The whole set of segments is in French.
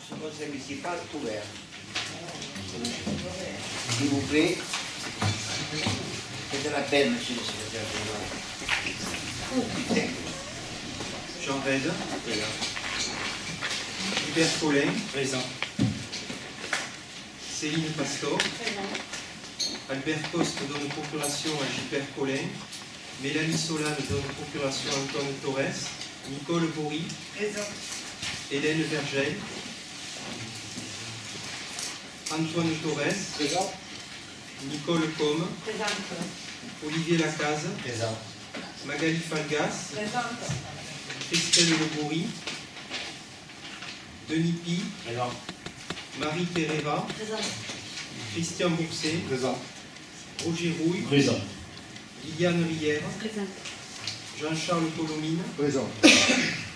ce conseil municipal ouvert. S'il vous plaît, faites la peine, monsieur le secrétaire général. Jean Rede. Hubert Collin. Présent. Céline Pastor. Albert Coste donne procuration à Gilbert Collin. Mélanie Solane donne procuration à Antoine Torres. Nicole Bory. Hélène Vergel. Antoine Torres. Présent. Nicole Combe. Présente. Olivier Lacaze. Présent. Magali Falgas. Présente. Christelle Leboury. Denis Pi. Présent. Marie Pereira. Présente. Christian Bourset. Présent. Roger Rouille. Présent. Liliane Rière. Présente. Jean-Charles Colomine. Présent.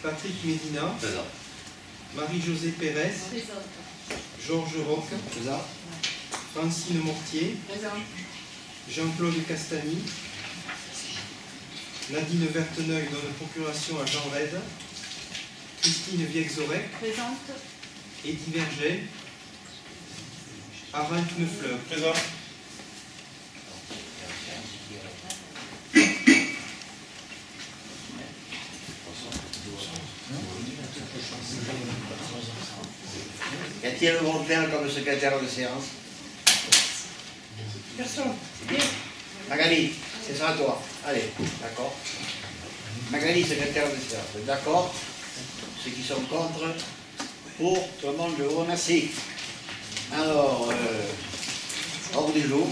Patrick Médina. Présent. Marie-Josée Pérez. Présente. Georges Roch. Présent. Francine Mortier. Présente. Jean-Claude Castagny. Nadine Verteneuil donne procuration à Jean Rede. Christine Viexorec. Présente. Eddie Verget. Harald Neufleur. Présent. Y a-t-il un volontaire comme secrétaire de séance? Personne. Magali, c'est ça à toi. Allez, d'accord. Magali, secrétaire de séance. D'accord. Ceux qui sont contre, pour, tout le monde, je vous remercie. Alors, ordre du jour.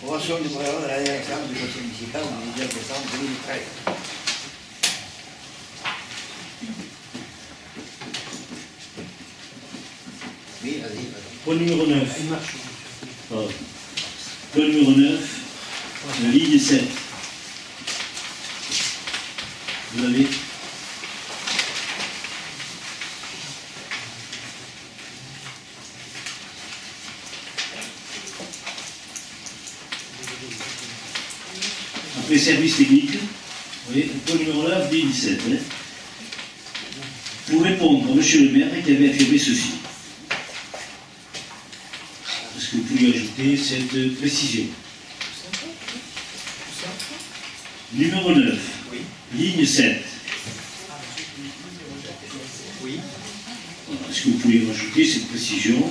Approbation du programme de la direction du conseil municipal du 19 décembre 2013. Oui, vas-y. Point numéro 9. Pardon. Point numéro 9, la ligne 7. Vous l'avez? Après service technique, vous voyez, point numéro 9, ligne 7. Hein. Pour répondre à monsieur le maire qui avait affirmé ceci. Est-ce que vous pouvez ajouter cette précision? Numéro 9, Oui. ligne 7. Oui. Est-ce que vous pouvez rajouter cette précision,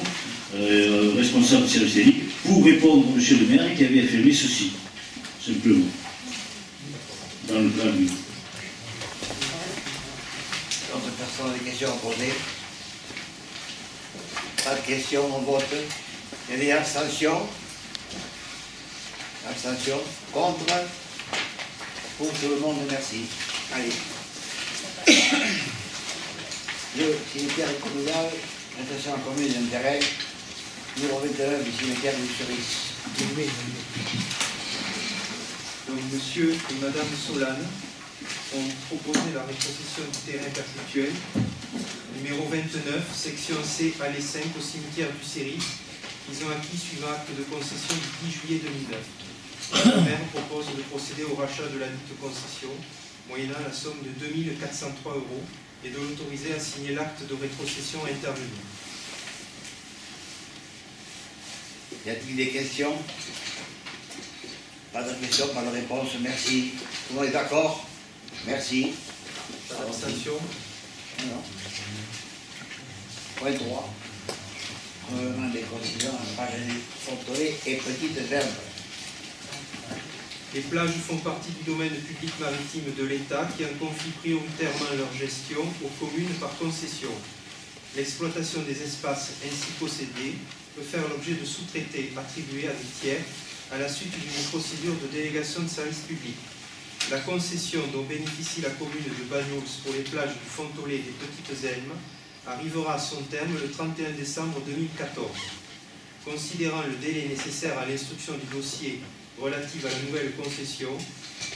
responsable du service technique, pour répondre à monsieur le maire qui avait affirmé ceci, simplement, dans le plan de vie. D'autres personnes ont des questions à poser? Pas de questions, on vote. Il y a des abstentions? Abstention? Contre? Pour tout le monde, merci. Allez. Le cimetière communal, l'intention commune d'intérêt, numéro 29 du cimetière du Cerise. Donc, monsieur et madame Solane ont proposé la rétrocession du terrain perpétuel, numéro 29, section C, allée 5, au cimetière du Céry. Ils ont acquis suivant acte de concession du 10 juillet 2009. Le maire propose de procéder au rachat de la dite concession, moyennant la somme de 2403 € et de l'autoriser à signer l'acte de rétrocession intervenu. Y a-t-il des questions? Pas de questions, pas de réponse, merci. Tout le monde est d'accord? Merci. Pas d'abstention. Non. Point 3. Gouvernement des concessions en page Fontolet et Petite Gerbe. Les plages font partie du domaine public maritime de l'État qui en confie prioritairement leur gestion aux communes par concession. L'exploitation des espaces ainsi possédés peut faire l'objet de sous-traités attribués à des tiers à la suite d'une procédure de délégation de service public. La concession dont bénéficie la commune de Bagnols pour les plages du Fontolet et des Petites Elmes arrivera à son terme le 31 décembre 2014. Considérant le délai nécessaire à l'instruction du dossier relatif à la nouvelle concession,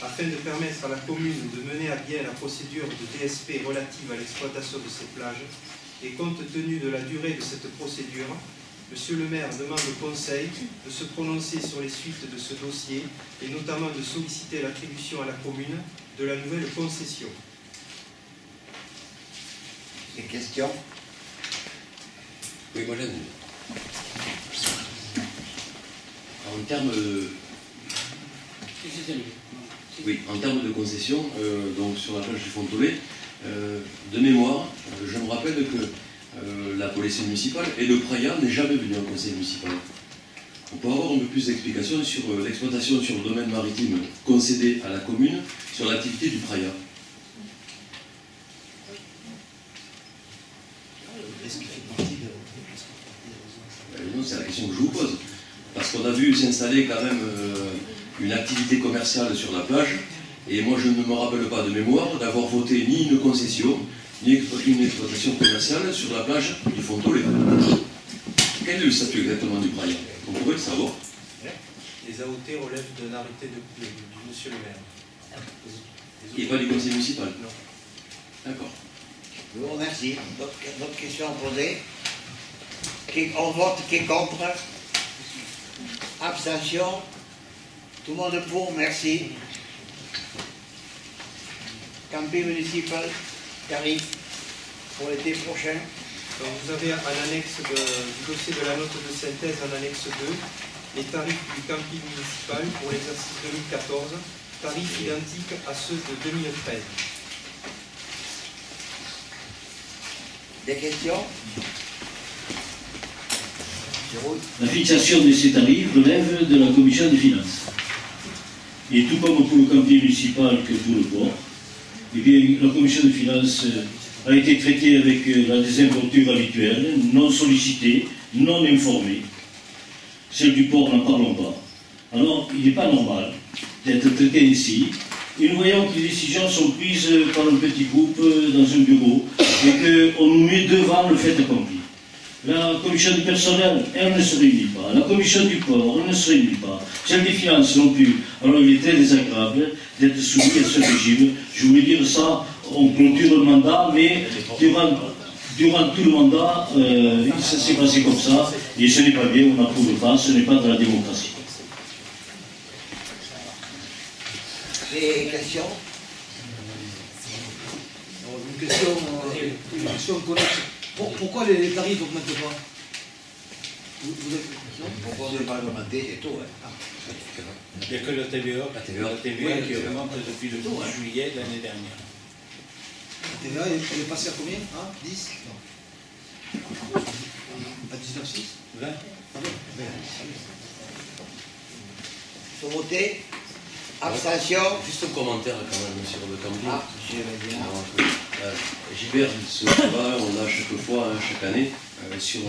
afin de permettre à la commune de mener à bien la procédure de DSP relative à l'exploitation de ces plages, et compte tenu de la durée de cette procédure, Monsieur le maire demande au Conseil de se prononcer sur les suites de ce dossier et notamment de solliciter l'attribution à la commune de la nouvelle concession. Des questions? Oui, moi j'annule. En termes de... Oui, en termes de concession, donc sur la plage du Fontolet, de mémoire, je me rappelle que la police municipale et le Praia n'est jamais venu au conseil municipal. On peut avoir un peu plus d'explications sur l'exploitation sur le domaine maritime concédé à la commune sur l'activité du Praia. Est-ce qu'il fait partie de... Non, c'est la question que je vous pose. Parce qu'on a vu s'installer quand même une activité commerciale sur la plage, et moi je ne me rappelle pas de mémoire d'avoir voté ni une concession, ni une exploitation commerciale sur la plage du Fontolet. Quel est le statut exactement du Praia? On pourrait le savoir. Les AOT relèvent d'un arrêté du monsieur le maire. Il n'est pas du conseil municipal? Non. D'accord. Je vous remercie. D'autres questions à poser? On vote qui est contre? Abstention? Tout le monde pour? Merci. Camping municipal, tarif pour l'été prochain. Donc vous avez en annexe du dossier de la note de synthèse en annexe 2 les tarifs du camping municipal pour l'exercice 2014, tarifs identiques à ceux de 2013. Des questions? La fixation de ces tarifs relève de la commission des finances. Et tout comme pour le camping municipal que pour le port, eh bien, la commission des finances a été traitée avec la désinvolture habituelle, non sollicitée, non informée. Celle du port, n'en parlons pas. Alors, il n'est pas normal d'être traité ainsi. Et nous voyons que les décisions sont prises par un petit groupe dans un bureau et qu'on nous met devant le fait accompli. La commission du personnel, elle ne se réunit pas. La commission du port, elle ne se réunit pas. Celle des finances non plus. Alors il est très désagréable d'être soumis à ce régime. Je voulais dire ça, on clôture le mandat, mais durant tout le mandat, ça s'est passé comme ça, et ce n'est pas bien, on n'approuve pas, ce n'est pas de la démocratie. Des questions? Une question connexe. Pourquoi les tarifs n'augmentent pas? Vous avez une question? Pourquoi on ne veut pas augmenter, c'est tout. Hein. Il n'y a que le TVA, TVA qui augmente depuis le 12 juillet de l'année dernière. La TVA, elle est passée à combien? 10? Non. À 19,6? 20. Il faut voter. Abstention. Juste un commentaire quand même sur le camping. Ah, je vais bien. Gilbert, ce débat, on l'a chaque fois, chaque année, sur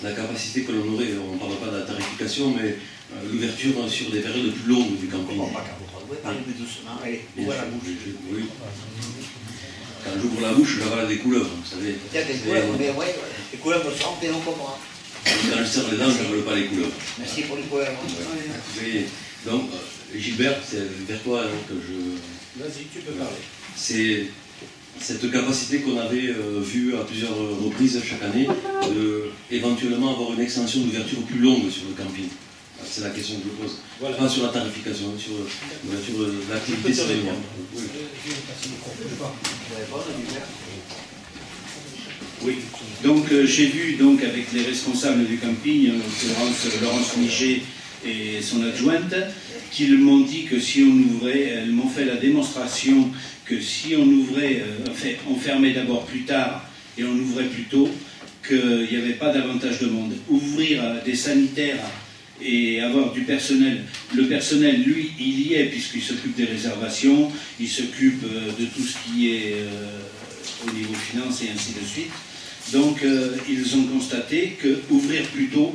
la capacité que l'on aurait, on ne parle pas de la tarification, mais l'ouverture sur des périodes plus longues du camping. Comment pas qu'à vous pouvez parler plus doucement. Allez, ouvrez la bouche. Oui. Quand j'ouvre la bouche, j'avale des couleuvres, vous savez. Il y a des couleuvres, mais ouais, les couleuvres sortent et on comprend. Quand je serre les dents, je n'avale pas les couleuvres. Merci pour les couleuvres. Oui. Donc, Gilbert, c'est vers toi que je... Vas-y, tu peux parler. C'est cette capacité qu'on avait vue à plusieurs reprises chaque année, de éventuellement avoir une extension d'ouverture plus longue sur le camping. C'est la question que je pose. Voilà. Pas sur la tarification, sur l'ouverture de l'activité saisonnière. Oui. Oui, donc j'ai vu donc avec les responsables du camping, Laurence Miget et son adjointe, qu'ils m'ont dit que si on ouvrait, elles m'ont fait la démonstration que si on ouvrait, on fermait d'abord plus tard et on ouvrait plus tôt, qu'il n'y avait pas davantage de monde. Ouvrir des sanitaires et avoir du personnel, le personnel, lui, il y est puisqu'il s'occupe des réservations, il s'occupe de tout ce qui est au niveau finance et ainsi de suite. Donc ils ont constaté que ouvrir plus tôt,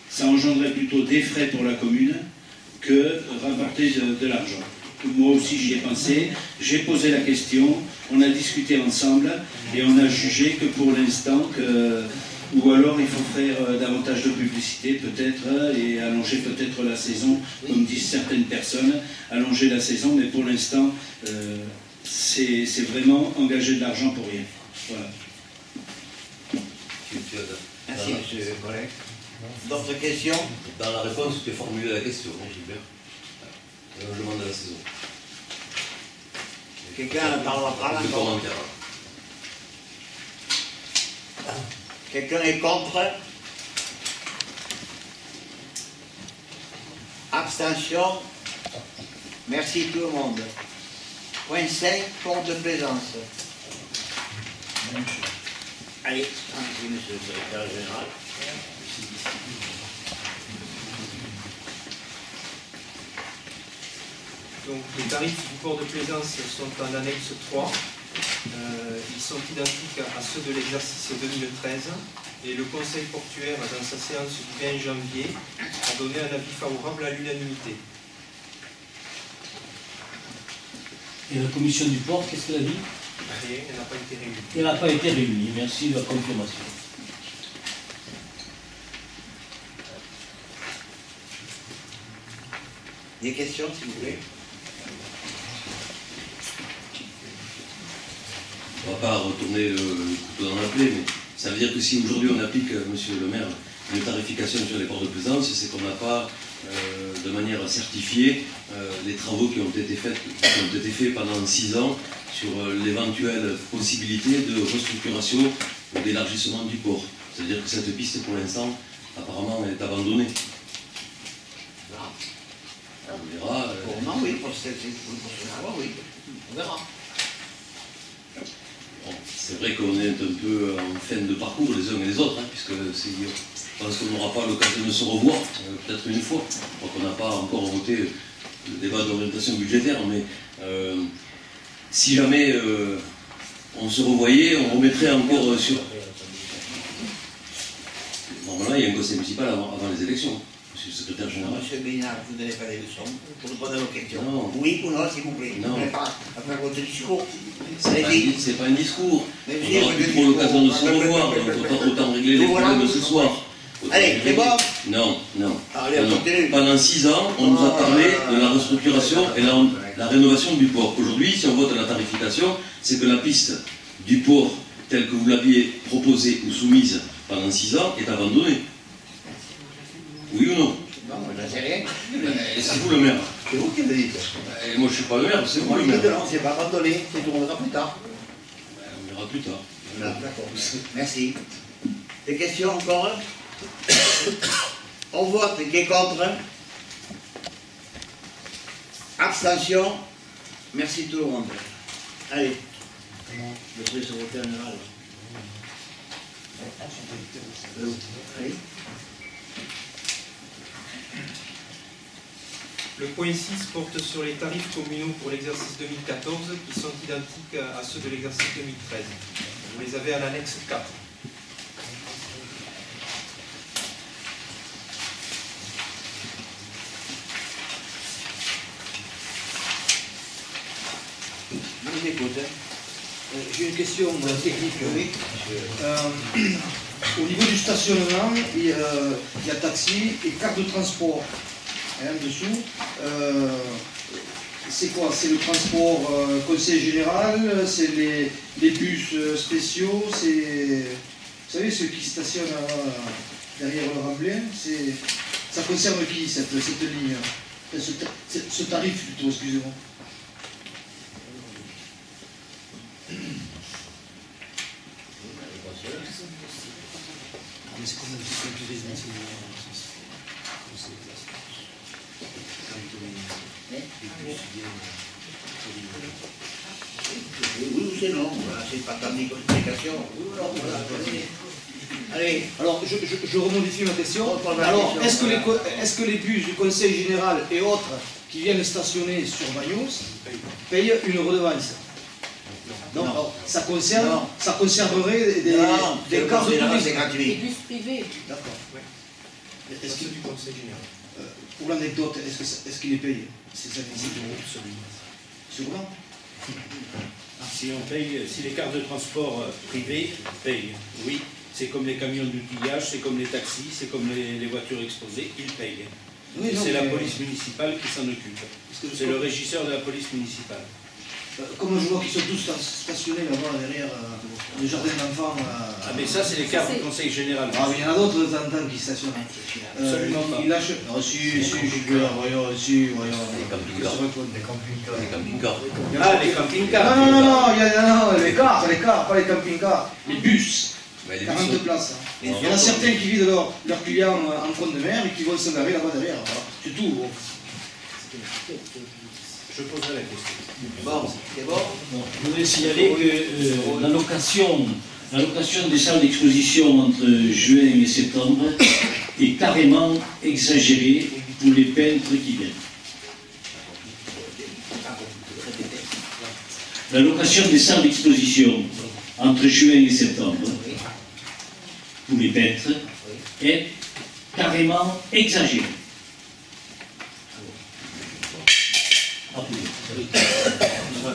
ça engendrait plutôt des frais pour la commune que rapporter de l'argent. Moi aussi j'y ai pensé, j'ai posé la question, on a discuté ensemble et on a jugé que pour l'instant, ou alors il faut faire davantage de publicité peut-être et allonger peut-être la saison, comme disent certaines personnes, allonger la saison, mais pour l'instant c'est vraiment engager de l'argent pour rien. Voilà. Merci, monsieur le collègue. D'autres questions? Dans la réponse, tu as formulé la question, Gilbert. Le logement de la saison. Quelqu'un parle à Le encore? commentaire. Quelqu'un est contre? Abstention? Merci tout le monde. Point 5, port de plaisance. Allez, merci monsieur le secrétaire général. Donc les tarifs du port de plaisance sont en annexe 3. Ils sont identiques à ceux de l'exercice 2013 et le Conseil portuaire, dans sa séance du 20 janvier, a donné un avis favorable à l'unanimité. Et la commission du port, qu'est-ce qu'elle a dit? Rien, elle n'a pas été réunie. Elle n'a pas été réunie, merci de la confirmation. Des questions, s'il vous plaît? On ne va pas retourner le couteau dans la plaie, mais ça veut dire que si aujourd'hui on applique, monsieur le maire, une tarification sur les ports de plaisance, c'est qu'on n'a pas de manière certifiée les travaux qui ont été faits pendant 6 ans sur l'éventuelle possibilité de restructuration ou d'élargissement du port. C'est-à-dire que cette piste, pour l'instant, apparemment, elle est abandonnée. On verra. Pour le moment, oui, pour ce oui. On verra. Bon, c'est vrai qu'on est un peu en fin de parcours les uns et les autres, hein, puisque je pense qu'on n'aura pas l'occasion de se revoir, peut-être une fois. Je crois qu'on n'a pas encore voté le débat d'orientation budgétaire, mais si jamais on se revoyait, on remettrait encore sur... Normalement, il y a un conseil municipal avant les élections, monsieur le secrétaire général. Monsieur Bénard, vous ne donnez pas des leçons pour répondre à vos questions. Non. Oui ou non, s'il vous plaît. Non. Vous n'avez pas à faire votre discours. C'est pas un discours. Mais vous On aura dites plus le trop l'occasion de se discours. revoir, donc autant régler les Voilà. problèmes ce soir. Allez, c'est bon? Non, non. Allez, Non, non. continue. Pendant 6 ans, on nous a parlé de la restructuration et la rénovation du port. Aujourd'hui, si on vote la tarification, c'est que la piste du port, telle que vous l'aviez proposée ou soumise pendant 6 ans, est abandonnée. Oui ou non? Non, je ne sais rien. C'est vous le maire. C'est vous qui le dites. Moi, je ne suis pas le maire, c'est vous Moi, le je dis maire. que non, c'est pas abandonné. C'est tout, on verra plus tard. On verra plus tard. Voilà, d'accord. Merci. Des questions encore? On vote. Qui est contre? Abstention? Merci tout le monde. Allez. Le secrétaire général. Oui. Le point 6 porte sur les tarifs communaux pour l'exercice 2014 qui sont identiques à ceux de l'exercice 2013. Vous les avez en annexe 4. Je vous écoute. J'ai une question technique. Oui. Au niveau du stationnement, il y a taxi et carte de transport. Et en dessous, c'est quoi? C'est le transport conseil général, c'est les bus spéciaux, c'est... Vous savez, ceux qui stationnent derrière le remblai, ça concerne qui cette ligne? Ce tarif plutôt, excusez-moi. Oui ou c'est non, voilà, c'est pas ta communication. Oui ou non, voilà. Allez. Alors, je remodifie ma question. Reprends la Alors, question. est-ce que les bus du Conseil général et autres qui viennent stationner sur Bagnos payent une redevance? Non. Alors, ça conserverait des cartes de c'est tourisme. gratuit. Les bus privés. D'accord. C'est ceux du conseil général. Pour l'anecdote, est-ce qu'il est payé? C'est ça qui Sûrement. Si on paye, si les cartes de transport privées payent, oui, c'est comme les camions d'outillage, c'est comme les taxis, c'est comme les voitures exposées, ils payent. Oui, Et non, c'est la mais- police municipale qui s'en occupe. C'est le régisseur de la police municipale. Comme je vois qu'ils sont tous stationnés là-bas derrière le jardin d'enfants. Ah mais ça c'est les cartes du conseil général. Ah, mais il y en a d'autres de temps en temps qui stationnent. Absolument pas. Ils lâchent. Ah, si, voyons. Les camping-cars. Les camping-cars. Ah les camping-cars. Non, les cars, pas les camping-cars. Les bus. Mais les 40 bus, places. Les Il y en a autres, certains qui vident leurs clients en front de mer et qui vont se garer là-bas derrière. Voilà. C'est tout. Bon. Je poserai la question. Bon, c'est bon. Je voudrais signaler que la location des salles d'exposition entre juin et septembre est carrément exagérée pour les peintres qui viennent. La location des salles d'exposition entre juin et septembre pour les peintres est carrément exagérée.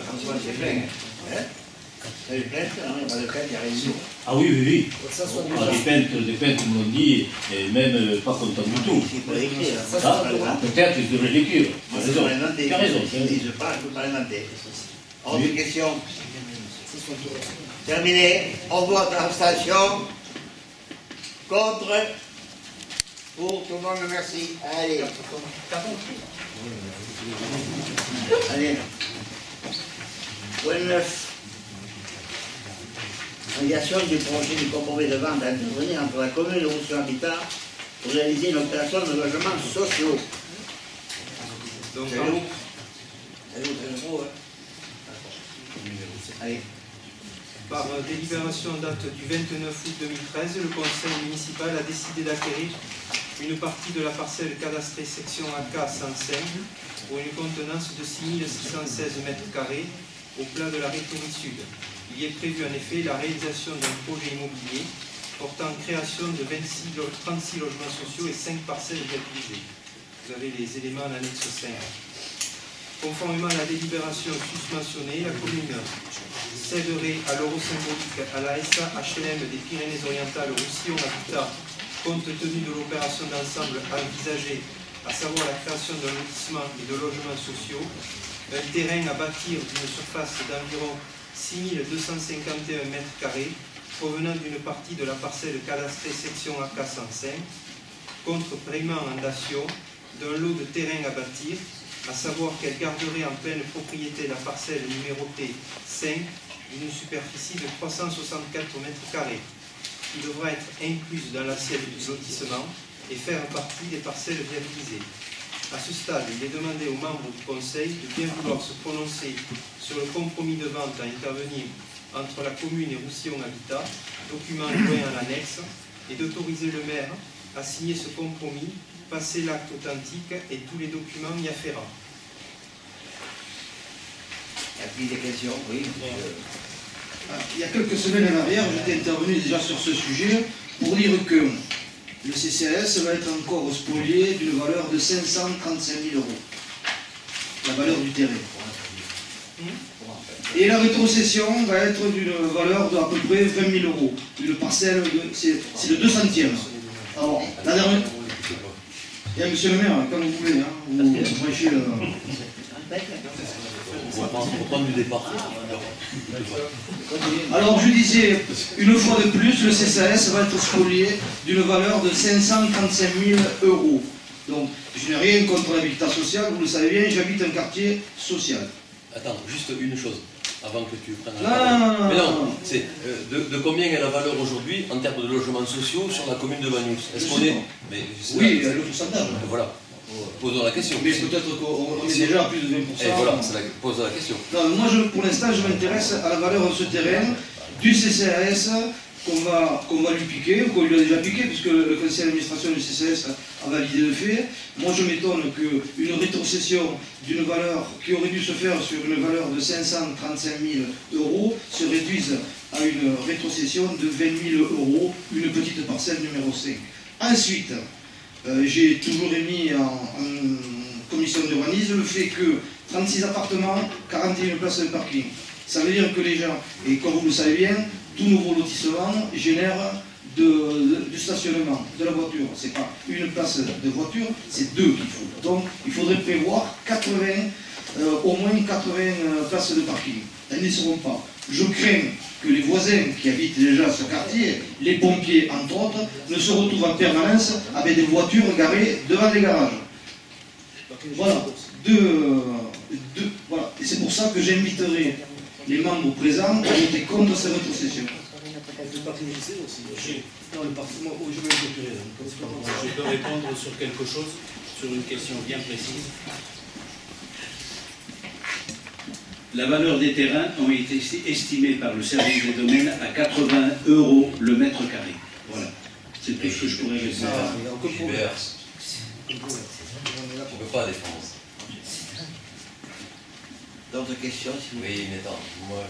François, c'est plein. Hein? C'est plein, il n'y a pas de plainte, il n'y a rien du tout. Ah oui, oui, oui. Ah, des peintres me l'ont dit, et même pas contents du tout. Il faut l'écrire. Ça, c'est Ah, pas le droit. peut-être qu'ils devraient l'écrire. Tu as C'est raison. pas l'inventé. Tu as raison. Ils disent pas, je peux pas l'inventer. Autre Oui. question. Terminé. On vote abstention. Contre. Pour tout le monde, merci. Allez. Allez. Point 9. Validation du projet du compromis de vente à intervenir entre la commune et le Roussillon Habitat pour réaliser une opération de logements sociaux. Donc, C'est où? C'est où? C'est le gros, hein? Allez. par délibération en date du 29 août 2013, le conseil municipal a décidé d'acquérir une partie de la parcelle cadastrée section AK 105 pour une contenance de 6616 m² au plat de la Rhétorie Sud. Il y est prévu en effet la réalisation d'un projet immobilier portant création de 36 logements sociaux et 5 parcelles viabilisées. Vous avez les éléments en annexe 5. Conformément à la délibération susmentionnée, la commune céderait à l'euro symbolique à la SA HLM des Pyrénées-Orientales Roussillon Habitat, compte tenu de l'opération d'ensemble envisagée, à savoir la création d'un lotissement et de logements sociaux, un terrain à bâtir d'une surface d'environ 6251 m² provenant d'une partie de la parcelle cadastrée section AK 105, contre paiement en dation d'un lot de terrain à bâtir, à savoir qu'elle garderait en pleine propriété la parcelle numérotée 5 d'une superficie de 364 m², qui devra être incluse dans l'assiette du lotissement et faire partie des parcelles viabilisées. À ce stade, il est demandé aux membres du Conseil de bien vouloir se prononcer sur le compromis de vente à intervenir entre la commune et Roussillon Habitat, document joint en annexe, et d'autoriser le maire à signer ce compromis, passer l'acte authentique et tous les documents y afférents. Il y a plus des questions, oui. Il y a quelques semaines en arrière, j'étais intervenu déjà sur ce sujet pour dire que le CCAS va être encore spolié d'une valeur de 535 000 €. La valeur du terrain. Et la rétrocession va être d'une valeur d'à peu près 20 000 €. Une parcelle, c'est le 200e. Alors, la dernière. Et monsieur le maire, quand vous voulez, hein, vous branchez le. On va prendre du départ. Alors je disais, une fois de plus, le CCAS va être spolié d'une valeur de 535 000 €. Donc, je n'ai rien contre l'habitat social, vous le savez bien, j'habite un quartier social. Attends, juste une chose, avant que tu prennes la Non, parole. Mais non, c'est de combien est la valeur aujourd'hui en termes de logements sociaux sur la commune de Bagnous? Est-ce qu'on est... Mais, Oui, le pourcentage. Voilà, posons la question. Mais peut-être qu'on est déjà à plus de 20%. Et voilà, pose la question. Non, moi, pour l'instant, je m'intéresse à la valeur de ce terrain, du CCAS, qu'on va lui piquer, ou qu'on lui a déjà piqué, puisque le conseil d'administration du CCAS a validé le fait. Moi, je m'étonne qu'une rétrocession d'une valeur qui aurait dû se faire sur une valeur de 535 000 € se réduise à une rétrocession de 20 000 €, une petite parcelle numéro 5. Ensuite, j'ai toujours émis en commission d'urbanisme le fait que 36 appartements, 41 places de parking. Ça veut dire que les gens, et comme vous le savez bien, tout nouveau lotissement génère du stationnement, de la voiture. Ce n'est pas une place de voiture, c'est deux qu'il faut. Donc il faudrait prévoir au moins 80 places de parking. Elles n'y seront pas. Je crains que les voisins qui habitent déjà ce quartier, les pompiers entre autres, ne se retrouvent en permanence avec des voitures garées devant les garages. Voilà. Voilà. Et c'est pour ça que j'inviterai les membres présents à voter contre cette rétrocession. Le parking lycée aussi. Je Non, le parking, moi, je vais le clôturer. peux répondre sur quelque chose, sur une question bien précise. La valeur des terrains ont été estimées par le service des domaines à 80 € le mètre carré. Voilà. C'est tout ce que je pourrais répondre. Gilbert, on ne peut pas défendre ça. D'autres questions, s'il vous plaît. Oui, mais attends, moi,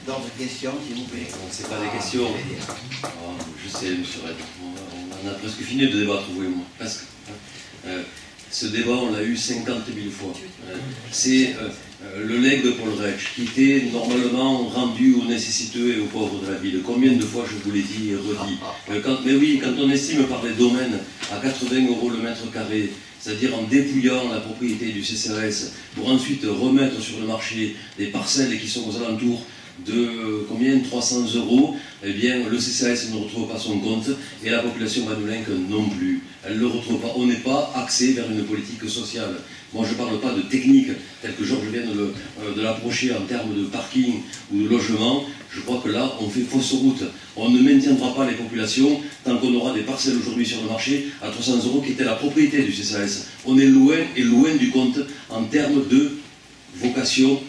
D'autres questions, s'il vous plaît. c'est pas des questions. Oh, je sais, monsieur Red, on a presque fini de débattre, vous et moi, presque. Ce débat, on l'a eu 50 000 fois. C'est le legs de Paul Rech, qui était normalement rendu aux nécessiteux et aux pauvres de la ville. Combien de fois je vous l'ai dit et redit. Mais oui, quand on estime par les domaines à 80 € le mètre carré, c'est-à-dire en dépouillant la propriété du CCAS pour ensuite remettre sur le marché des parcelles qui sont aux alentours de combien 300 €, eh bien le CCAS ne retrouve pas son compte et la population manoulinque non plus. Elle ne le retrouve pas. On n'est pas axé vers une politique sociale. Moi je ne parle pas de technique telle que Georges vient de l'approcher en termes de parking ou de logement. Je crois que là on fait fausse route. On ne maintiendra pas les populations tant qu'on aura des parcelles aujourd'hui sur le marché à 300 € qui étaient la propriété du CCAS. On est loin et loin du compte en termes de vocation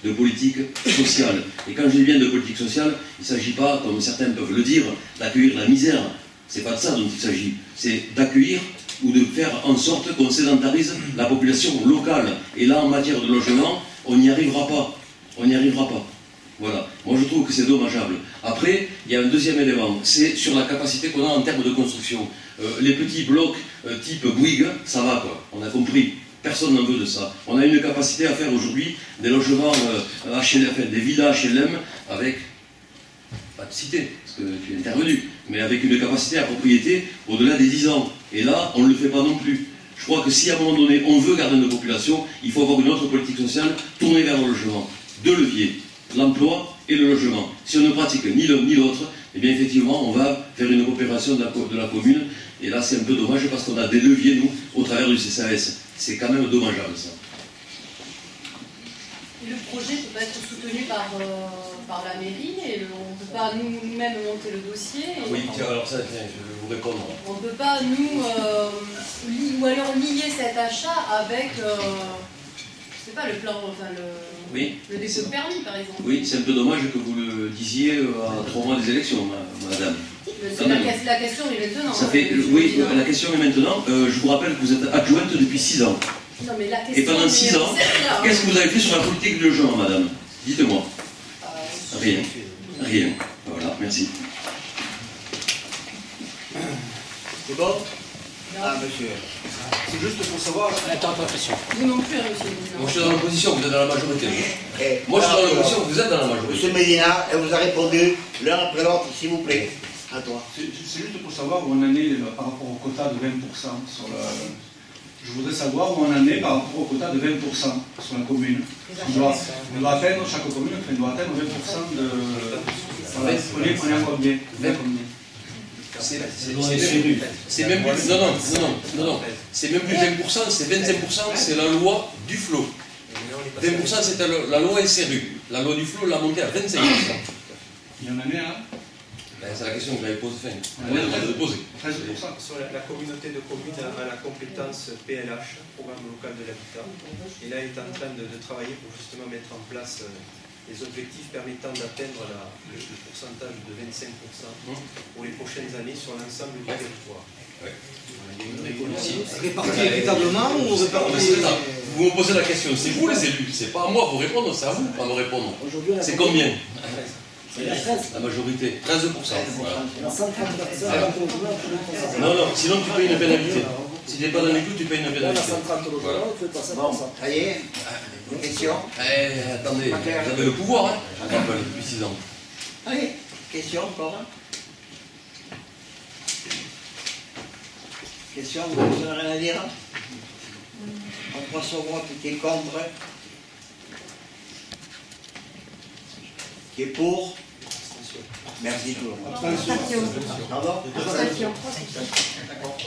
de politique sociale. Et quand je dis bien de politique sociale, il ne s'agit pas, comme certains peuvent le dire, d'accueillir la misère. C'est pas de ça dont il s'agit. C'est d'accueillir ou de faire en sorte qu'on sédentarise la population locale. Et là, en matière de logement, on n'y arrivera pas. On n'y arrivera pas. Voilà. Moi, je trouve que c'est dommageable. Après, il y a un deuxième élément. C'est sur la capacité qu'on a en termes de construction. Les petits blocs type Bouygues, ça va quoi. On a compris. Personne n'en veut de ça. On a une capacité à faire aujourd'hui des logements HLM, enfin, des villas HLM avec, pas de cité, parce que tu es intervenu, mais avec une capacité à propriété au-delà des 10 ans. Et là, on ne le fait pas non plus. Je crois que si à un moment donné, on veut garder nos populations, il faut avoir une autre politique sociale tournée vers le logement. Deux leviers, l'emploi et le logement. Si on ne pratique ni l'un ni l'autre, eh bien effectivement, on va faire une coopération de la commune. Et là, c'est un peu dommage parce qu'on a des leviers, nous, au travers du CCAS. C'est quand même dommageable, ça. Le projet peut pas être soutenu par la mairie et on ne peut pas nous-mêmes monter le dossier. Oui, tiens, alors ça, tiens, je vais vous répondre. On ne peut pas, ou alors lier cet achat avec, je sais pas, le plan, enfin le dépôt de permis, par exemple. Oui, c'est un peu dommage que vous le disiez à 3 mois des élections, madame. La question est maintenant. Ça fait, oui, la question est maintenant. Je vous rappelle que vous êtes adjointe depuis 6 ans. Non, mais la question, et pendant 6 ans, qu'est-ce que vous avez fait sur la politique du logement, madame? Dites-moi. Rien. Rien. Voilà, merci. C'est bon? Ah, monsieur. C'est juste pour savoir. Attends, attention. Vous non plus, monsieur le président. Moi, je suis dans l'opposition, vous êtes dans la majorité. Et Moi, je suis dans l'opposition, vous êtes dans la majorité. Monsieur Médina, elle vous a répondu l'un après l'autre, s'il vous plaît. À toi. C'est juste pour savoir où on en est par rapport au quota de 20% sur la... Je voudrais savoir où on en est par rapport au quota de 20% sur la commune. On doit atteindre, chaque commune doit atteindre 20% de... Voilà, on est à combien? C'est même plus... Non. C'est même plus 20%, c'est 25%, c'est la loi du flot. 20% c'était la loi SRU. La loi du flot l'a montée à 25%. Il y en a un là? C'est la question que j'avais posée. 13%. Sur la communauté de communes a la compétence PLH, Programme local de l'habitat, et là elle est en train de travailler pour justement mettre en place les objectifs permettant d'atteindre le pourcentage de 25% pour les prochaines années sur l'ensemble du territoire. Réparti équitablement ou réparti... Vous me posez la question, c'est vous les élus, c'est pas à moi à vous répondre, c'est à vous à me répondre. C'est combien? La majorité, 13%. Voilà. Non, sinon tu payes une pénalité. Si tu n'es pas dans les clous, tu payes une pénalité. Voilà. Bon, ça y est. Question? Attendez, vous avez le pouvoir, hein? Je rappelle, depuis 6 ans. Allez, question encore? Question, vous n'avez rien à dire? On passe au vote, qui est contre? Qui est pour? Abstention. Merci tout le monde. Abstention. Pardon? Abstention.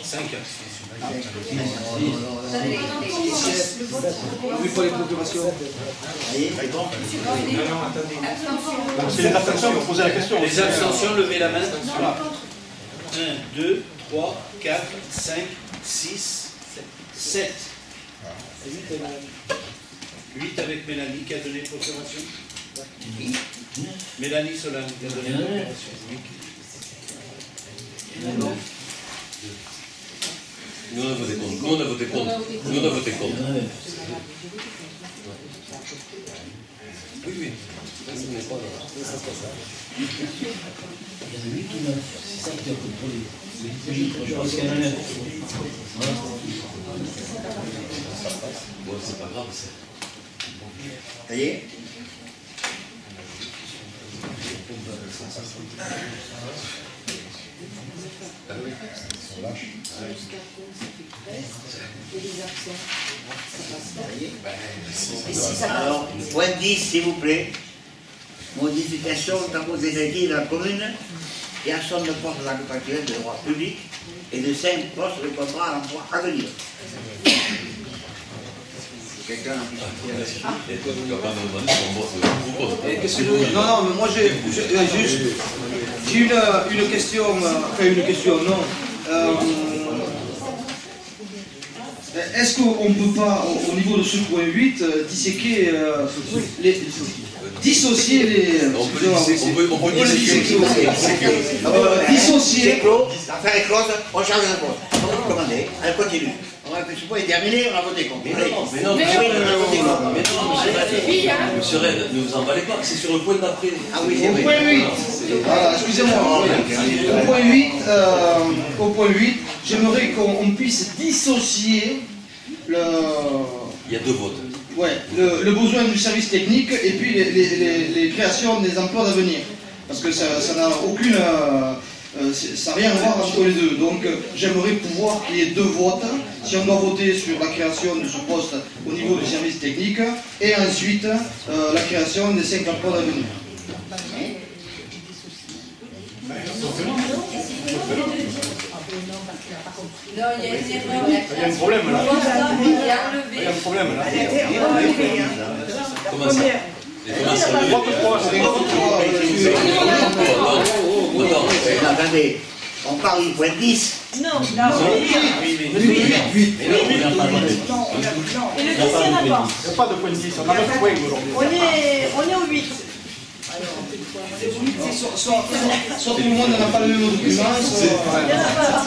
5 abstentions. Oui, pour les procurations. Non, attendez. C'est les abstentions, vous posez la question. Les abstentions, levez la main. 1, 2, 3, 4, 5, 6, 7. 8 avec Mélanie qui a donné procuration. Mélanie Solane qui a donné procuration. Nous on a voté contre. Nous on a voté contre. Nous on a voté contre. Oui, oui. Ça n'est pas là. Ça se passe là. Il y en a 8 ou 9, c'est ça qui a contrôlé. Je pense qu'il y en a 9. Bon, c'est pas grave, ça. Ça y est? Alors, point 10, s'il vous plaît. Modification de la effective de la commune, création de postes de la contractuelle de droit public et de 5 postes de contrat à l'emploi à venir. Quelqu'un a Non, mais moi j'ai une question, enfin une question, non. Est-ce qu'on ne peut pas, au niveau de ce point 8, disséquer dissocier les... On peut disséquer. Dissocier. L'affaire est close, on change de poste. On va commander, elle continue. Ce point est terminé, on a voté contre. Mais non, monsieur Red, ne vous emballez pas, c'est sur le point d'après. Ah oui, c'est Au point 8, voilà, excusez-moi, au point 8, j'aimerais qu'on puisse dissocier le... Il y a 2 votes. Ouais, le besoin du service technique et puis les créations des emplois d'avenir. Parce que ça n'a aucune... ça n'a rien à voir entre les deux. Donc j'aimerais pouvoir qu'il y ait 2 votes, si on doit voter sur la création de ce poste au niveau du service technique, et ensuite la création des 5 emplois d'avenir. Non, il y a une erreur. Il y a un problème là. Il y a enlevé. Il y a un problème là. Comment ça? Attendez, on parle du point 10. Non, Non, Et le 10, il n'y en a pas. Il n'y a pas de point 10, on a 9 points aujourd'hui. On est au 8. Soit tout le monde n'a pas le même document, soit... Il n'y en a pas.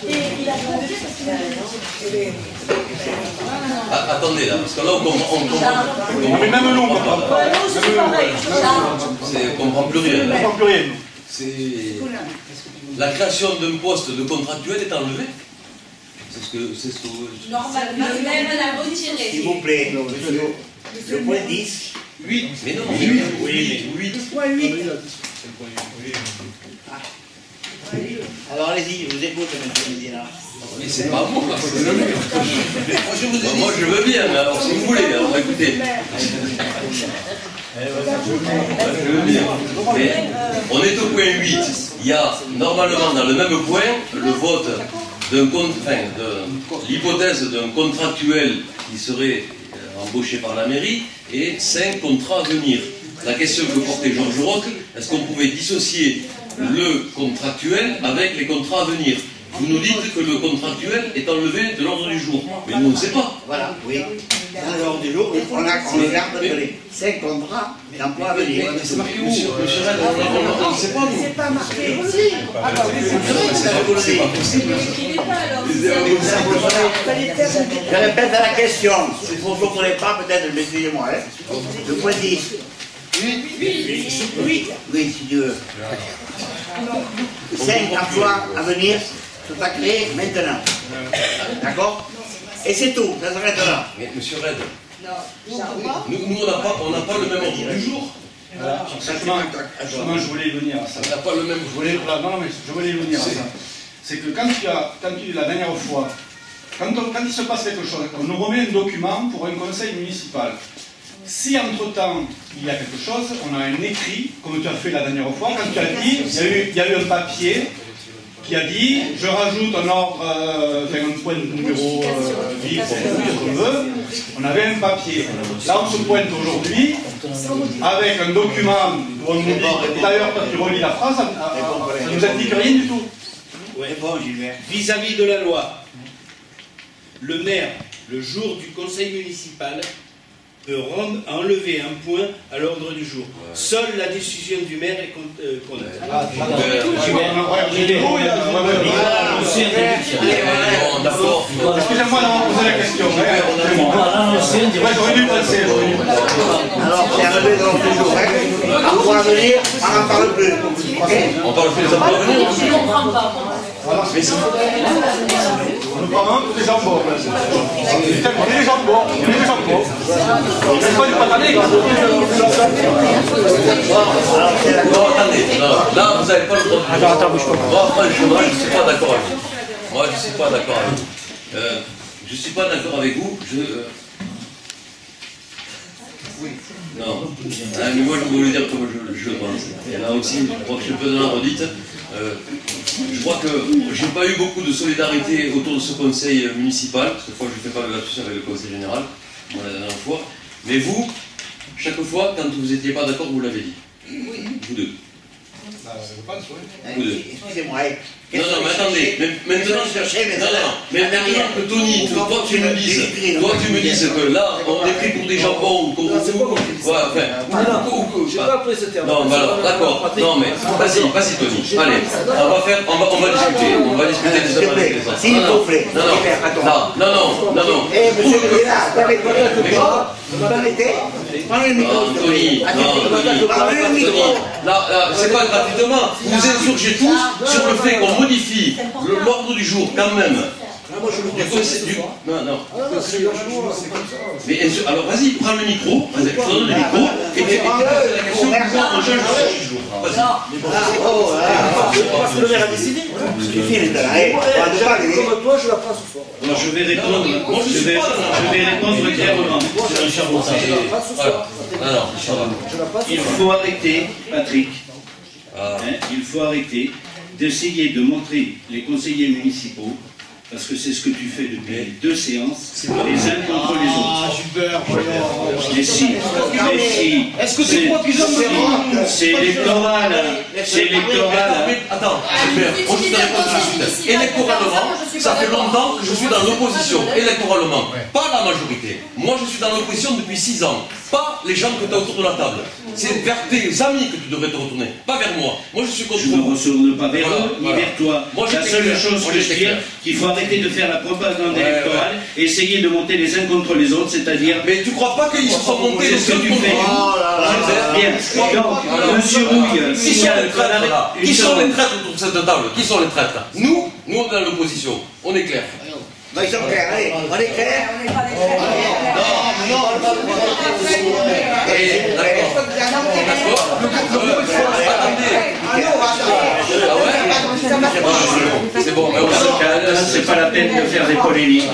Et il a confié parce qu'il a... Attendez là, parce que là on comprend. Mais même nous, on comprend pas. Nous, c'est pareil. On comprend plus rien. On comprend plus rien. C'est... La création d'un poste de contractuel est enlevée. C'est ce que... normalement, même la retirer. S'il vous plaît, le point 10. 8. Mais non, 8. Oui, 8. Ouais, 8. Alors allez-y, je vous écoute, monsieur Medina. Mais c'est pas moi, c'est le mieux. Moi je veux bien, alors si vous voulez, alors écoutez. Je veux bien. Mais on est au point 8. Il y a normalement dans le même point le vote de l'hypothèse d'un contractuel qui serait embauché par la mairie et 5 contrats à venir. La question que portait Georges Roch, est-ce qu'on pouvait dissocier le contractuel avec les contrats à venir? Vous nous dites que le contractuel est enlevé de l'ordre du jour. Mais nous, on ne sait pas. Voilà, oui. Dans l'ordre du jour, on regarde les 5 contrats d'emploi à venir. C'est marqué où? Monsieur Red, on ne sait pas, nous. C'est pas marqué. C'est pas possible. Je répète à la question. Si vous ne comprenez pas, peut-être, mais excusez-moi. Le point 10. Oui, si tu veux. 5 emplois à venir sont à créer maintenant. D'accord? Et c'est tout, ça s'arrête là. Mais monsieur Red, nous on n'a pas le même ordre du jour. Voilà. Justement, je voulais y venir à ça. On n'a pas le même. Non, mais je voulais y venir à ça. C'est que quand la dernière fois, quand il se passe quelque chose, on nous remet un document pour un conseil municipal. si entre-temps il y a quelque chose, on a un écrit, comme tu as fait la dernière fois, quand tu as dit, il y a eu un papier qui a dit, je rajoute un ordre, un point numéro 10, comme on veut, on avait un papier. Là, on se pointe aujourd'hui avec un document où on nous dit, et d'ailleurs, quand tu relis la phrase, ça ne nous indique rien du tout. Ouais. Vis-à-vis de la loi, le maire, le jour du conseil municipal, peut enlever un point à l'ordre du jour. Seule la décision du maire est comptable. Excusez-moi d'avoir posé la question. J'aurais dû passer. Alors, c'est arrivé dans le jour. On va venir, on n'en parle plus. On parle plus des emplois à venir. Je ne comprends pas. On nous parle des jambons. On est des jambons. On est des jambons. C'est pas du patané. Non, attendez. Là, vous n'avez pas le droit de... Attends, bouge pas. Moi, franchement, je ne suis pas d'accord avec vous. Moi, je ne suis pas d'accord avec vous. Je ne suis pas d'accord avec vous. Oui. Non. Mais moi, je vais vous le dire comme je le pense. Et là aussi, je crois que je peux donner la redite. Je crois que je n'ai pas eu beaucoup de solidarité autour de ce conseil municipal. Cette fois, je ne fais pas le lapsus avec le conseil général, comme la dernière fois. Mais vous, chaque fois, quand vous n'étiez pas d'accord, vous l'avez dit. Oui. Vous deux. Je pense, oui. Vous deux. Excusez-moi. Non, mais attendez, maintenant que Tony, toi tu me dises que là, on est pris pour des jambons ou comme vous. Je n'ai pas appris ce terme. Non, d'accord. Non, mais vas-y Tony. Allez, on va discuter des hommes avec les autres. S'il vous plaît. Non. Eh, monsieur le maire, permettez-moi. Vous permettez? Prenez le micro. Tony, prenez le micro. Là, c'est pas gratuitement. Vous insurgez tous sur le fait qu'on modifie l'ordre du jour, quand même. Non. Mais alors vas-y, prends le micro, je te donne le micro, et tu poses la question pourquoi on change l'ordre du jour. Vas-y. Parce que le maire a décidé. Comme toi, je la prends ce soir. Alors, je vais répondre clairement. Il faut arrêter, Patrick. Il faut arrêter d'essayer de montrer les conseillers municipaux, parce que c'est ce que tu fais depuis 2 séances, les uns contre les autres. Mais si. Est-ce que tu crois qu'ils ont besoin? C'est électoral. Attends, moi je te réponds tout de suite. Électoralement, ça fait longtemps que je suis dans l'opposition. Électoralement, pas la majorité. Moi je suis dans l'opposition depuis 6 ans. Pas les gens que tu as autour de la table. C'est vers tes amis que tu devrais te retourner, pas vers moi. Moi je suis contre vous. Je ne me retourne pas vers eux, ni vers toi. La seule chose que je dis, qu'il faut arrêter de faire la propagande électorale, essayer de monter les uns contre les autres, c'est-à-dire... Mais tu crois pas qu'ils se sont montés les uns contre les autres? Bien. Donc, monsieur Rouille, qui sont les traîtres autour de cette table? Qui sont les traîtres? Nous on est dans l'opposition. On est clair. Non, ils sont clairs, allez, on est clair. On n'est pas les c'est bon, mais c'est pas la peine de faire des polémiques.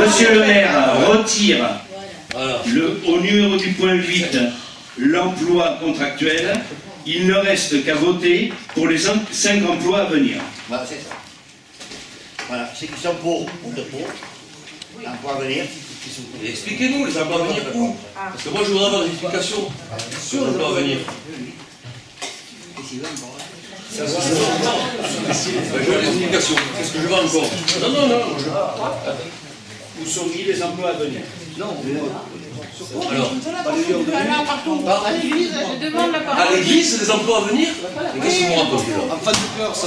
Monsieur le maire retire au numéro du point 8 l'emploi contractuel. Il ne reste qu'à voter pour les 5 emplois à venir. Voilà, c'est ça. Voilà, ceux qui sont pour, ou de pour, l'emploi à venir. Expliquez-nous les emplois à venir où? Parce que moi je voudrais avoir des explications sur les emplois à venir. Je veux des explications. Qu'est-ce que je veux encore? Non. Où sont mis les emplois à venir? Alors, à l'église, je demande la parole. À l'église, les emplois à venir? Qu'est-ce que vous racontez là? Enfant de cœur, ça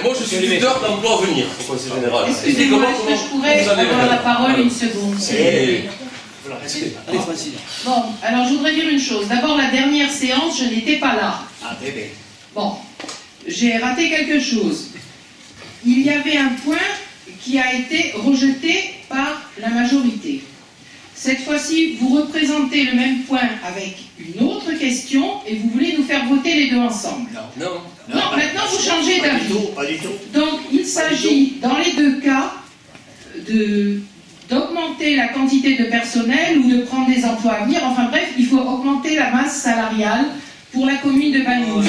moi je suis tuteur d'emploi à venir, au conseil général. Excusez-moi, est-ce que je pourrais avoir la parole une seconde? Bon, alors je voudrais dire une chose. D'abord, la dernière séance, je n'étais pas là. Ah, très bien. Bon, j'ai raté quelque chose. Il y avait un point qui a été rejeté par la majorité. Cette fois-ci, vous représentez le même point avec une autre question et vous voulez nous faire voter les deux ensemble. Non, maintenant vous changez d'avis. Pas du tout. Donc il s'agit dans les deux cas d'augmenter augmenter la quantité de personnel ou de prendre des emplois à venir. Enfin bref, il faut augmenter la masse salariale pour la commune de Bagnols.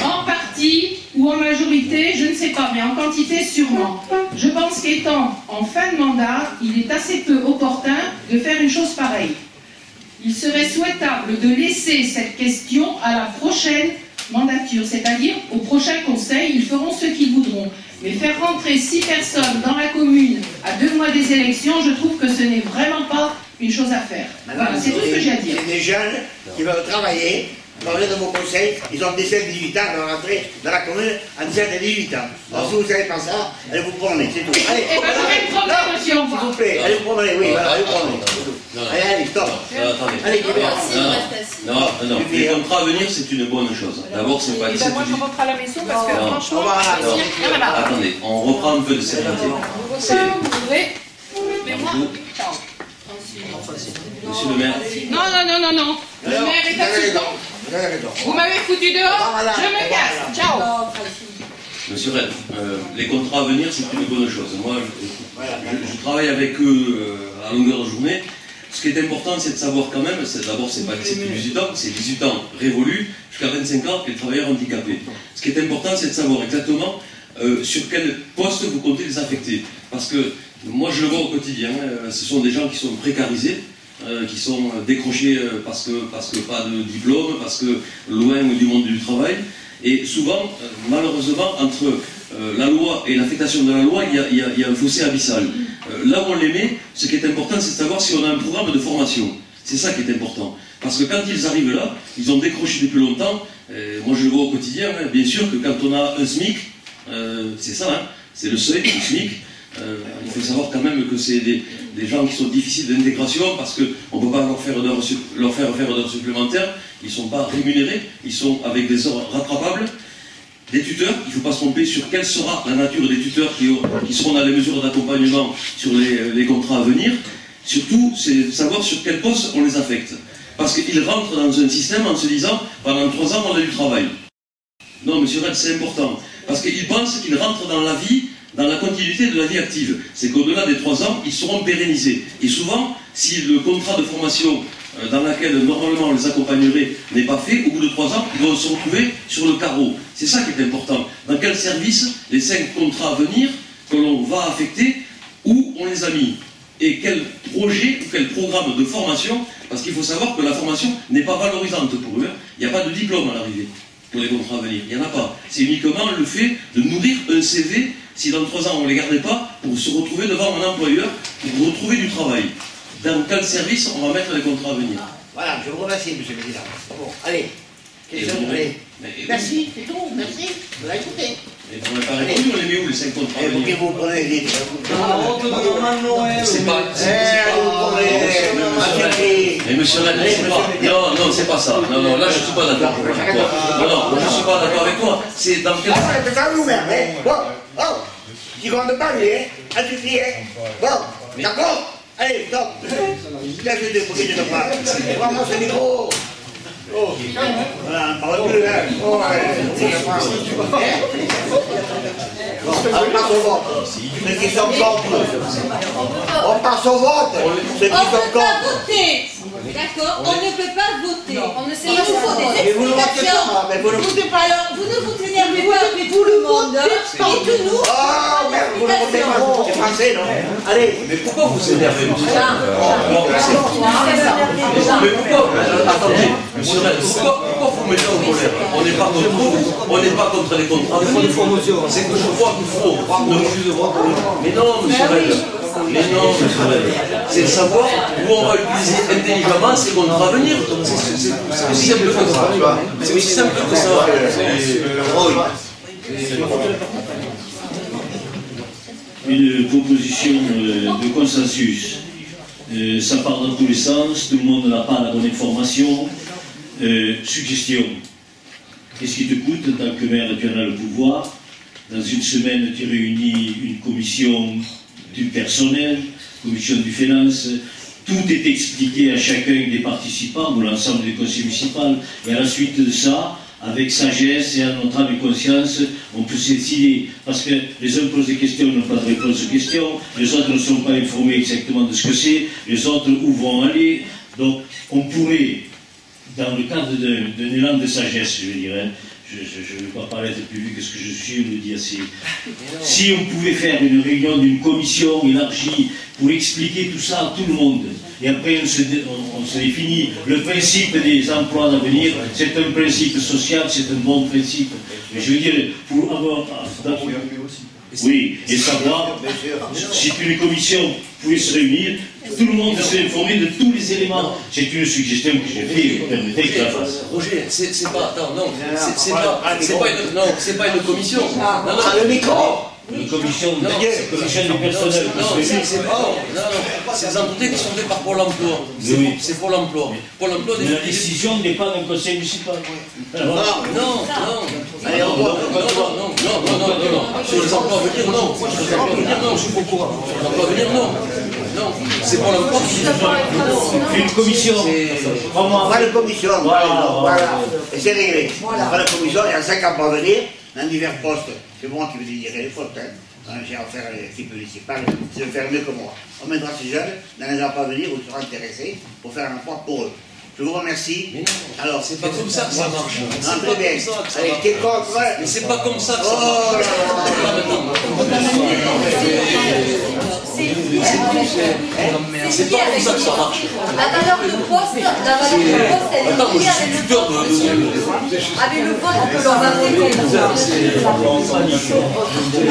En partie ou en majorité, je ne sais pas, mais en quantité sûrement. Je pense qu'étant en fin de mandat, il est assez peu opportun de faire une chose pareille. Il serait souhaitable de laisser cette question à la prochaine mandature, c'est-à-dire au prochain conseil, ils feront ce qu'ils voudront. Mais faire rentrer 6 personnes dans la commune à 2 mois des élections, je trouve que ce n'est vraiment pas une chose à faire. Voilà, c'est tout ce que j'ai à dire. C'est des jeunes qui veulent travailler. Parlez de vos conseils, ils ont 17-18 ans, ils vont rentrer dans la commune à 17 et 18 ans. Alors si vous ne savez pas ça, allez vous promener, c'est tout. Allez, eh bien, je vais me promener, monsieur, au revoir. s'il vous plaît, allez vous promener, oui, voilà, allez vous promener. Allez, allez, stop. Attendez. Allez, Non, les contrats à venir, c'est une bonne chose. D'abord, c'est pas... Moi, je rentre à la maison parce que franchement, Attendez, on reprend un peu de sérénité. vous voudrez. Mais moi, Monsieur le maire. Non. Le maire est assistant. Vous m'avez foutu dehors, je me casse. Ciao. Monsieur Rennes, les contrats à venir, c'est une bonne chose. Moi, je travaille avec eux à longueur de journée. Ce qui est important, c'est de savoir quand même, d'abord, c'est pas que c'est 18 ans, c'est 18 ans révolus jusqu'à 25 ans et les travailleurs handicapés. Ce qui est important, c'est de savoir exactement sur quel poste vous comptez les affecter. Parce que moi, je le vois au quotidien, ce sont des gens qui sont précarisés, qui sont décrochés parce que pas de diplôme, parce que loin du monde du travail. Et souvent, malheureusement, entre la loi et l'affectation de la loi, il y a un fossé abyssal. Là où on les met, ce qui est important, c'est de savoir si on a un programme de formation. C'est ça qui est important. Parce que quand ils arrivent là, ils ont décroché depuis longtemps. Moi, je le vois au quotidien. Bien sûr que quand on a un SMIC, c'est ça, c'est le seuil, le SMIC. Il faut savoir quand même que c'est des gens qui sont difficiles d'intégration parce qu'on ne peut pas leur faire faire d'heures supplémentaires. Ils ne sont pas rémunérés, ils sont avec des heures rattrapables. Des tuteurs, il ne faut pas se tromper sur quelle sera la nature des tuteurs qui seront dans les mesures d'accompagnement sur les contrats à venir. Surtout, c'est de savoir sur quel poste on les affecte. Parce qu'ils rentrent dans un système en se disant, pendant 3 ans, on a du travail. Non, monsieur Red, c'est important. Parce qu'ils pensent qu'ils rentrent dans la vie, dans la continuité de la vie active. C'est qu'au-delà des 3 ans, ils seront pérennisés. Et souvent, si le contrat de formation dans laquelle normalement on les accompagnerait n'est pas fait, au bout de 3 ans, ils vont se retrouver sur le carreau. C'est ça qui est important. Dans quel service les 5 contrats à venir que l'on va affecter, où on les a mis? Et quel projet ou quel programme de formation? Parce qu'il faut savoir que la formation n'est pas valorisante pour eux. Il n'y a pas de diplôme à l'arrivée pour les contrats à venir. Il n'y en a pas. C'est uniquement le fait de nourrir un CV si dans 3 ans on ne les gardait pas pour se retrouver devant un employeur, pour retrouver du travail. Dans quel service on va mettre les contrats à venir? Voilà, je vous remercie, monsieur le président. Bon, allez, question, allez. Merci, c'est tout, merci, vous l'avez écouté. Et vous n'avez pas répondu, on les met où les 5 contrats à venir? Vous prenez les idées. C'est pas... Mais monsieur Rennes, c'est pas... Non, c'est pas ça. Non, là je ne suis pas d'accord avec toi. Non, je ne suis pas d'accord avec toi. C'est dans quel... C'est ça vous-même, hein. Bon, qui compte parler, hein, à suffit, hein. Bon, d'accord? Allez, stop. Là, je te prie de ne pas. Vraiment, ce micro. Voilà, on parle plus, hein. Oh, on passe au vote. Ceux qui sont contre. On passe au vote. Ceux qui sont contre. On ne peut pas voter. D'accord? On ne peut pas voter. On ne sait pas. Il nous faut des explications. Alors, vous ne vous énervez pas avec tout le monde. Dites-nous. Oh, merde, vous ne votez pas. C'est français, non? Allez. Mais pourquoi vous énervez, monsieur Rennes? Mais pourquoi? Attendez, monsieur Rennes, pourquoi vous mettez en colère? On n'est pas contre vous, on n'est pas contre les contrats. C'est que je crois qu'il faut. Mais non, monsieur Rennes. Mais non, monsieur Rennes. C'est de savoir où on va utiliser intelligemment ces contrats à venir. C'est aussi simple que ça. C'est aussi simple que ça. Une proposition de consensus. Ça part dans tous les sens, tout le monde n'a pas la bonne information. Suggestion. Qu'est-ce qui te coûte, en tant que maire, tu en as le pouvoir? Dans une semaine, tu réunis une commission du personnel, commission du finance, tout est expliqué à chacun des participants, ou l'ensemble des conseils municipaux, et à la suite de ça, avec sagesse et à notre âme et conscience, on peut se décider. Parce que les uns posent des questions, n'ont pas de réponse aux questions, les autres ne sont pas informés exactement de ce que c'est, les autres où vont aller. Donc on pourrait, dans le cadre d'un élan de sagesse, je veux dire, hein, je ne vais pas paraître plus vieux que ce que je suis, je le dis assez. Si on pouvait faire une réunion d'une commission élargie pour expliquer tout ça à tout le monde, et après on se définit le principe des emplois d'avenir, c'est un principe social, c'est un bon principe. Mais je veux dire, pour avoir... Oui, et savoir, si une commission pouvait se réunir, tout le monde serait informé de tous les éléments. C'est une suggestion que j'ai faite, permettez que je la fasse. Roger, c'est pas... Attends, non, c'est pas une commission. Non, le micro. Une commission du personnel. Non, c'est des entités qui sont faites par Pôle emploi. C'est Pôle emploi. Pôle emploi, la décision n'est pas d'un conseil municipal. Non. Sur les emplois à venir, non. Moi, sur les emplois à venir, non. Je suis pas au courant. Sur les emplois à venir, non. Non, c'est Pôle emploi qui fait une commission. On va la commission, voilà. Et c'est réglé. On va la commission, il y a 5 emplois à venir, dans divers postes. C'est moi qui vais dédirer les fautes. J'ai affaire à l'équipe municipale, je vais faire mieux que moi. On mettra ces jeunes dans les emplois à venir où ils seront intéressés pour faire un emploi pour eux. Je vous remercie. Mais non, alors, c'est pas comme ça que ça marche. Non, très bien. Allez, qui est contre? Mais c'est pas comme ça que ça marche. C'est pas comme ça que ça marche. La valeur de poste, elle est liée avec le poste. Avec le poste, on peut leur appeler comme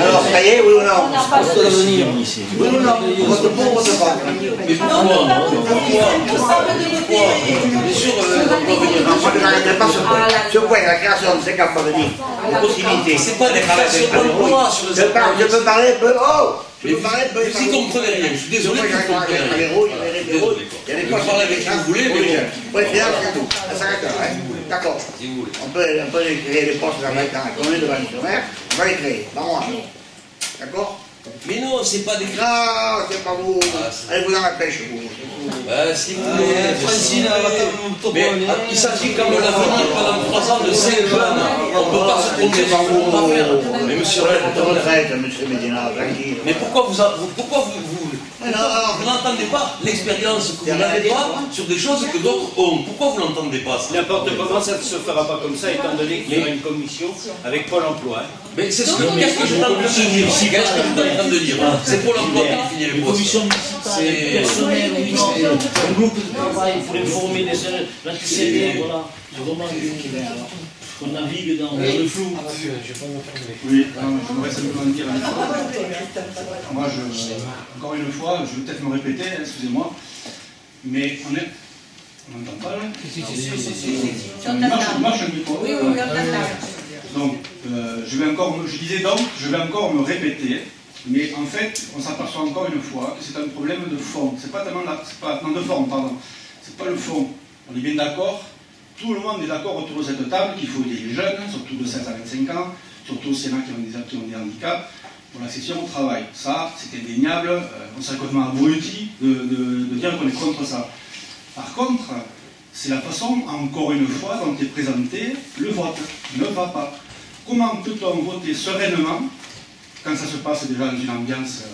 alors, ça y est, oui ou non? Oui ou non? Vote pour ou vote pas? Mais pourquoi? Bien sûr, moi je n'arrêterai pas ce point, la création de 5 emplois à venir. La possibilité. C'est pas des créations d'emplois sur les emplois. Je peux parler un peu. Oh! Mais vous n'y comprenez rien, je suis désolé, vous n'y comprenez rien. Il y a des postes parler avec qui vous voulez, mais bon. Oui, c'est tout. Ça s'arrête là, d'accord. Si vous voulez. On peut créer des postes dans la commune de Val-sur-Mer, on va les créer, pas moi. D'accord? Mais non, c'est pas des créations. Non, c'est pas vous. Allez vous dans la pêche, vous. Si vous voulez, Francine, mais il s'agit quand même de l'avenir pendant 3 ans de 5 jeunes. On ne peut pas se tromper sur ce qu'on va faire. Mais monsieur Médina, tranquille. mais pourquoi vous n'entendez pas l'expérience que vous n'avez pas sur des choses que d'autres ont? Pourquoi vous n'entendez pas ça? N'importe comment, ça ne se fera pas comme ça, étant donné qu'il y aura une commission avec Pôle emploi. Mais c'est ce que qu'est-ce que je suis en train de dire? Qu'est-ce que je suis en train de dire? C'est Pôle emploi qui définit les postes. Commission municipale, personnel, un groupe de travail pour informer la TCD, voilà. C'est vraiment qu'on navigue dans le flou. Oui, j'aimerais simplement dire moi, encore une fois, je vais peut-être me répéter, excusez-moi, mais on n'entend pas là? Il marche un micro. Oui, on entend. Donc, je vais encore me répéter, mais en fait, on s'aperçoit encore une fois que c'est un problème de fond. C'est pas tellement de forme, pardon. C'est pas le fond. On est bien d'accord. Tout le monde est d'accord autour de cette table qu'il faut aider les jeunes, surtout de 16 à 25 ans, surtout ceux qui ont des handicaps, pour l'accession au travail. Ça, c'est indéniable. On serait complètement abruti de dire qu'on est contre ça. Par contre, c'est la façon, encore une fois, dont est présenté le vote. Ne va pas. Comment peut-on voter sereinement quand ça se passe déjà dans une ambiance,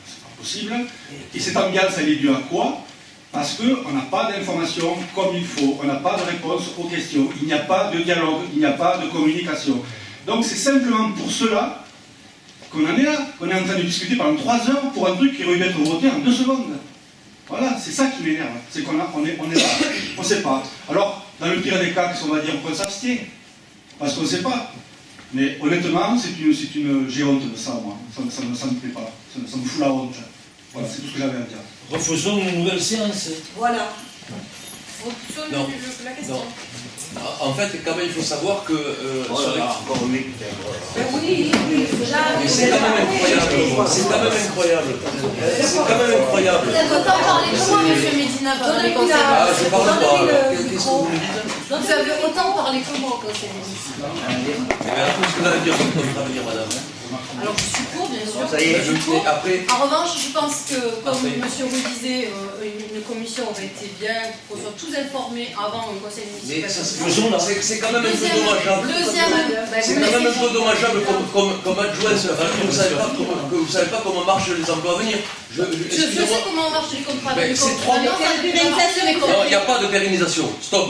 c'est pas possible. Et cette ambiance, elle est due à quoi? Parce qu'on n'a pas d'informations comme il faut, on n'a pas de réponse aux questions, il n'y a pas de dialogue, il n'y a pas de communication. Donc c'est simplement pour cela qu'on en est là, qu'on est en train de discuter pendant 3 heures pour un truc qui aurait dû être voté en 2 secondes. Voilà, c'est ça qui m'énerve, c'est qu'on est là, on ne sait pas. Alors, dans le pire des cas, qu'est-ce qu'on va dire? On s'abstient, parce qu'on ne sait pas. Mais honnêtement, j'ai honte de ça, moi. Ça ne me plaît pas, ça me fout la honte. Voilà, c'est tout ce que j'avais à dire. Refaisons une nouvelle séance. Voilà. Non. La question. En fait, quand même, il faut savoir que... encore oui. Oui, mais c'est quand même incroyable. C'est quand même incroyable. C'est quand même incroyable. Vous avez autant parlé que moi, monsieur Médina, pendant les conseils. Ah, je parle pas. Qu'est-ce que vous me dites? Donc vous avez autant parlé que moi au conseil municipal. Mais alors, qu'est-ce que vous allez dire contre notre avenir, madame? Alors je suis pour, bien sûr. Ça y est, je suis pour. Après... En revanche, je pense que, comme M. Roux disait, une commission aurait été bien, qu'on soit tous informés avant un conseil municipal. Mais c'est quand même un peu dommageable. C'est quand même un peu dommageable comme adjoint, alors que vous ne savez pas comment marchent les emplois à venir. Je sais comment marchent les contrats à venir. C'est 3 mois. Non, il n'y a pas de pérennisation. Stop.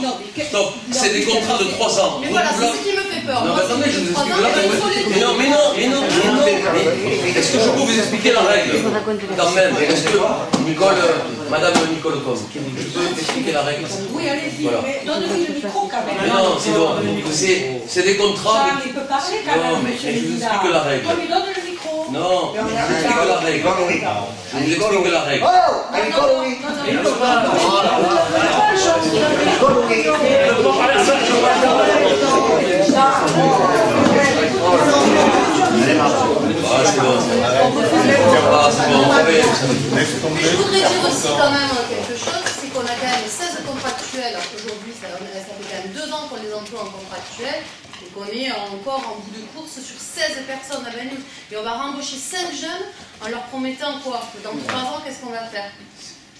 Stop. C'est des contrats de 3 ans. Mais voilà, c'est ce qui me fait peur. Non, mais attendez, je vous explique là. Mais non. Est-ce que je peux vous expliquer la règle quand même? Est-ce que, Madame Nicole Combe, je peux expliquer la règle? Oui, allez-y, mais donne-lui le micro quand même. Mais non, c'est bon. C'est des contrats. Il peut parler quand même, monsieur je vous explique la règle. On lui donne le micro. Non, je vous explique la règle. Je vous explique la règle. Je voudrais dire aussi quand même quelque chose, c'est qu'on a quand même 16 contractuels. Aujourd'hui, ça fait quand même 2 ans qu'on les emploie en contractuel et qu'on est encore en bout de course sur 16 personnes à Benelux. Et on va rembaucher 5 jeunes en leur promettant quoi? Que dans 3 ans, qu'est-ce qu'on va faire?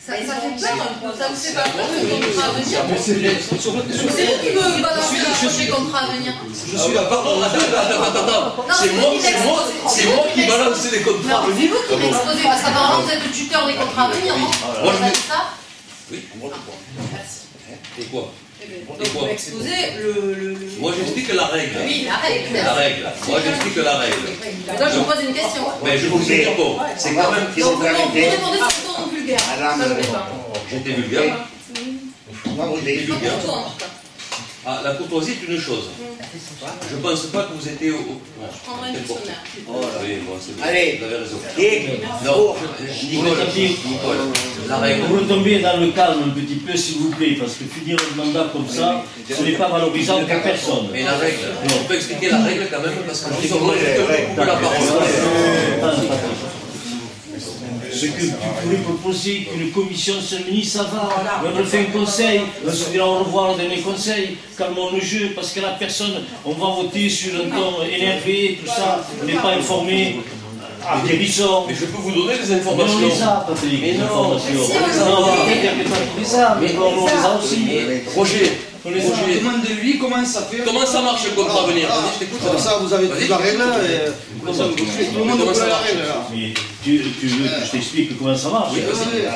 Ça fait peur un peu, ça vous fait pas peur le contrat à venir? C'est vous qui me balancez le prochain contrat à venir. Je suis là, pardon, attends. C'est moi qui balance les contrats à venir. C'est vous qui m'exposez, parce qu'apparemment vous êtes le tuteur des contrats à venir, non? Moi je fais ça? Oui, Merci. Et quoi? Donc vous m'exposez le... Moi j'explique la règle. Oui, la règle. La règle. Moi j'explique la règle. Là je vous pose une question. Mais je vous dis bon, c'est quand même... Donc vous répondez sur le ton vulgaire. J'étais vulgaire. J'étais vulgaire. Ah, la courtoisie est une chose. Je ne pense pas que vous étiez au... Je prendrai un dictionnaire. Oui, bon, c'est bon. Allez. Vous avez raison. Non, Nicole, la règle. Vous retombez dans le calme un petit peu, s'il vous plaît, parce que finir un mandat comme ça, ce n'est pas valorisant pour personne. Mais la règle, on peut expliquer la règle quand même, parce que je vous la parole. Ce que tu pourrais proposer qu'une commission se réunisse, ça va. On fait un conseil, on se dira au revoir dans les conseils, calmons le jeu, parce que la personne, on va voter sur un ton énervé, tout ça, on n'est pas informé. Ah, mais je peux vous donner des informations. Mais on les a, Patrick, les informations. Non, peut-être qu'il n'y a pas tous les a, mais on les a aussi. Roger, demandez-lui comment ça fait. Comment ça marche le contrat à venir? Vas-y, je t'écoute. Comme ça, vous avez toute la règle. Tout le monde connaît la règle. Mais tu veux que je t'explique comment ça marche? Oui,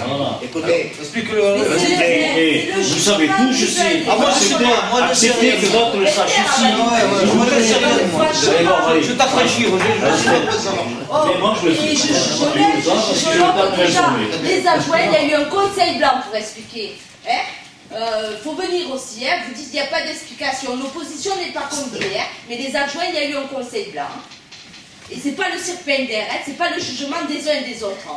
voilà. Écoutez, explique-le. Vous savez tout, je sais. Acceptez que d'autres le sachent aussi. Je t'affranchis, Roger. Mais moi, je le fais. Les adjoints, il y a eu un conseil blanc pour expliquer. Faut venir aussi, vous dites qu'il n'y a pas d'explication. L'opposition n'est pas complète, mais les adjoints, il y a eu un conseil blanc. Et c'est pas le cirque Pender, c'est pas le jugement des uns et des autres.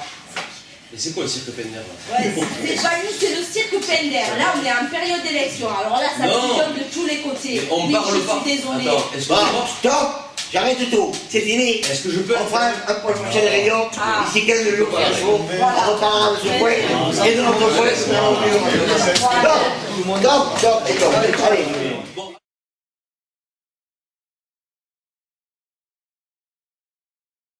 Et c'est quoi le cirque Pender là? C'est pas nous, c'est le cirque Pender. Là, on est en période d'élection. Alors là, ça fusionne de tous les côtés. On parle pas. Je suis désolée. Bon, stop. J'arrête tout, c'est fini. Est-ce que je peux... On fera un prochaine réunion, ici 15 jours, on reparlera de ce point, et de notre point, stop, stop, stop,